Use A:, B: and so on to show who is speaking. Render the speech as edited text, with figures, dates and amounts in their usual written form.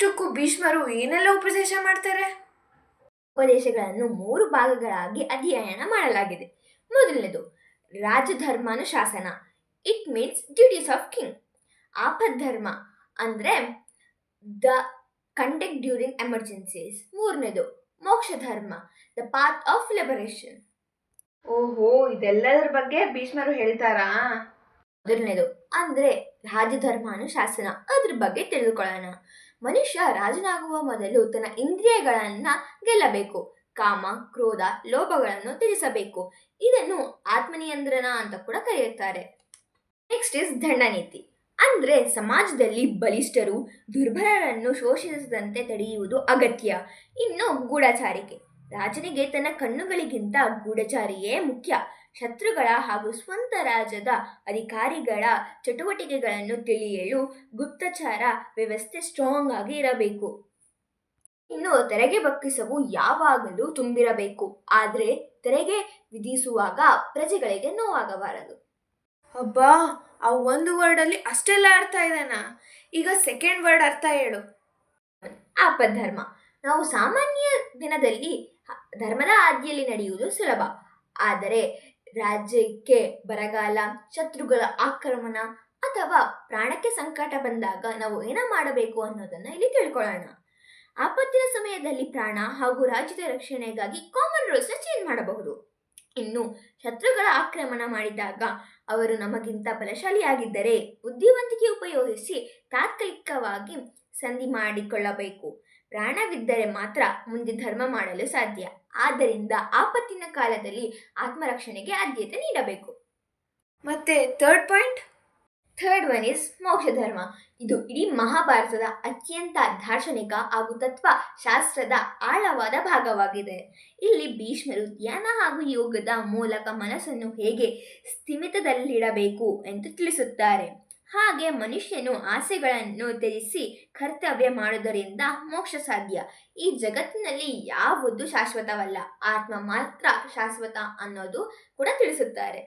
A: ಇಷ್ಟಕ್ಕೂ ಭೀಷ್ಮರು ಏನೆಲ್ಲ ಉಪದೇಶ ಮಾಡ್ತಾರೆ?
B: ಉಪದೇಶಗಳನ್ನು 3 ಭಾಗಗಳಾಗಿ ಅಧ್ಯಯನ ಮಾಡಲಾಗಿದೆ. ಮೊದಲನೇದು ರಾಜಧರ್ಮಾನುಶಾಸನ, it means duties of king. ಆಪದ್ಧರ್ಮ ಅಂದರೆ ದ ಕಂಡಕ್ಟ್ ಡ್ಯೂರಿಂಗ್ ಎಮರ್ಜೆನ್ಸೀಸ್. ಮೂರನೇದು ಮೋಕ್ಷ ಧರ್ಮ, ದ ಪಾತ್ ಆಫ್ ಲಿಬರೇಷನ್.
A: ಓಹೋ, ಇದೆಲ್ಲದರ ಬಗ್ಗೆ ಭೀಷ್ಮರು ಹೇಳ್ತಾರಾ?
B: ಮೊದಲನೇದು ಅಂದ್ರೆ ರಾಜಧರ್ಮಾನುಶಾಸನ, ಅದ್ರ ಬಗ್ಗೆ ತಿಳಿದುಕೊಳ್ಳೋಣ. ಮನುಷ್ಯ ರಾಜನಾಗುವ ಮೊದಲು ತನ್ನ ಇಂದ್ರಿಯಗಳನ್ನ ಗೆಲ್ಲಬೇಕು. ಕಾಮ, ಕ್ರೋಧ, ಲೋಭಗಳನ್ನು ತ್ಯಜಿಸಬೇಕು. ಇದನ್ನು ಆತ್ಮನಿಯಂತ್ರಣ ಅಂತ ಕೂಡ ಕರೆಯುತ್ತಾರೆ. ನೆಕ್ಸ್ಟ್ ಇಸ್ ದಂಡನೀತಿ, ಅಂದ್ರೆ ಸಮಾಜದಲ್ಲಿ ಬಲಿಷ್ಠರು ದುರ್ಬಲರನ್ನು ಶೋಷಿಸದಂತೆ ತಡೆಯುವುದು ಅಗತ್ಯ. ಇನ್ನು ಗೂಢಚಾರಿಕೆ, ರಾಜನಿಗೆ ತನ್ನ ಕಣ್ಣುಗಳಿಗಿಂತ ಗೂಢಚಾರಿಯೇ ಮುಖ್ಯ. ಶತ್ರುಗಳ ಹಾಗೂ ಸ್ವಂತ ರಾಜ್ಯದ ಅಧಿಕಾರಿಗಳ ಚಟುವಟಿಕೆಗಳನ್ನು ತಿಳಿಯಲು ಗುಪ್ತಚರ ವ್ಯವಸ್ಥೆ ಸ್ಟ್ರಾಂಗ್ ಆಗಿ ಇರಬೇಕು. ಇನ್ನು ತೆರಿಗೆ ಬಗ್ಗಿಸವು ಯಾವಾಗಲೂ ತುಂಬಿರಬೇಕು, ಆದರೆ ತೆರಿಗೆ ವಿಧಿಸುವಾಗ ಪ್ರಜೆಗಳಿಗೆ ನೋವಾಗಬಾರದು.
A: ಅಬ್ಬಾ, ಆ ಒಂದು ವರ್ಡಲ್ಲಿ ಅಷ್ಟೆಲ್ಲ ಅರ್ಥ ಇದೆನಾ? ಈಗ ಸೆಕೆಂಡ್ ವರ್ಡ್ ಅರ್ಥ ಹೇಳು.
B: ಆಪದ್ಧರ್ಮ, ನಾವು ಸಾಮಾನ್ಯ ದಿನದಲ್ಲಿ ಧರ್ಮದ ಹಾದಿಯಲ್ಲಿ ನಡೆಯುವುದು ಸುಲಭ. ಆದರೆ ರಾಜ್ಯಕ್ಕೆ ಬರಗಾಲ, ಶತ್ರುಗಳ ಆಕ್ರಮಣ ಅಥವಾ ಪ್ರಾಣಕ್ಕೆ ಸಂಕಟ ಬಂದಾಗ ನಾವು ಏನ ಮಾಡಬೇಕು ಅನ್ನೋದನ್ನ ಇಲ್ಲಿ ತಿಳ್ಕೊಳ್ಳೋಣ. ಆಪತ್ತಿನ ಸಮಯದಲ್ಲಿ ಪ್ರಾಣ ಹಾಗೂ ರಾಜ್ಯದ ರಕ್ಷಣೆಗಾಗಿ ಕಾಮನ್ ರೂಲ್ಸ್ನ ಚೇಂಜ್ ಮಾಡಬಹುದು. ಇನ್ನು ಶತ್ರುಗಳ ಆಕ್ರಮಣ ಮಾಡಿದಾಗ ಅವರು ನಮಗಿಂತ ಬಲಶಾಲಿಯಾಗಿದ್ದರೆ ಬುದ್ಧಿವಂತಿಕೆ ಉಪಯೋಗಿಸಿ ತಾತ್ಕಾಲಿಕವಾಗಿ ಸಂಧಿ ಮಾಡಿಕೊಳ್ಳಬೇಕು. ಪ್ರಾಣವಿದ್ದರೆ ಮಾತ್ರ ಮುಂದೆ ಧರ್ಮ ಮಾಡಲು ಸಾಧ್ಯ. ಆದ್ದರಿಂದ ಆಪತ್ತಿನ ಕಾಲದಲ್ಲಿ ಆತ್ಮರಕ್ಷಣೆಗೆ ಆದ್ಯತೆ ನೀಡಬೇಕು.
A: ಮತ್ತೆ third point?
B: Third one is ಮೋಕ್ಷ ಧರ್ಮ. ಇದು ಇಡೀ ಮಹಾಭಾರತದ ಅತ್ಯಂತ ದಾರ್ಶನಿಕ ಹಾಗೂ ತತ್ವಶಾಸ್ತ್ರದ ಆಳವಾದ ಭಾಗವಾಗಿದೆ. ಇಲ್ಲಿ ಭೀಷ್ಮರು ಧ್ಯಾನ ಹಾಗೂ ಯೋಗದ ಮೂಲಕ ಮನಸ್ಸನ್ನು ಹೇಗೆ ಸ್ಥಿಮಿತದಲ್ಲಿಡಬೇಕು ಎಂದು ತಿಳಿಸುತ್ತಾರೆ. ಹಾಗೆ ಮನುಷ್ಯನು ಆಸೆಗಳನ್ನು ತ್ಯಜಿಸಿ ಕರ್ತವ್ಯ ಮಾಡುವುದರಿಂದ ಮೋಕ್ಷ ಸಾಧ್ಯ. ಈ ಜಗತ್ತಿನಲ್ಲಿ ಯಾವುದು ಶಾಶ್ವತವಲ್ಲ, ಆತ್ಮ ಮಾತ್ರ ಶಾಶ್ವತ ಅನ್ನೋದು ಕೂಡ ತಿಳಿಸುತ್ತಾರೆ.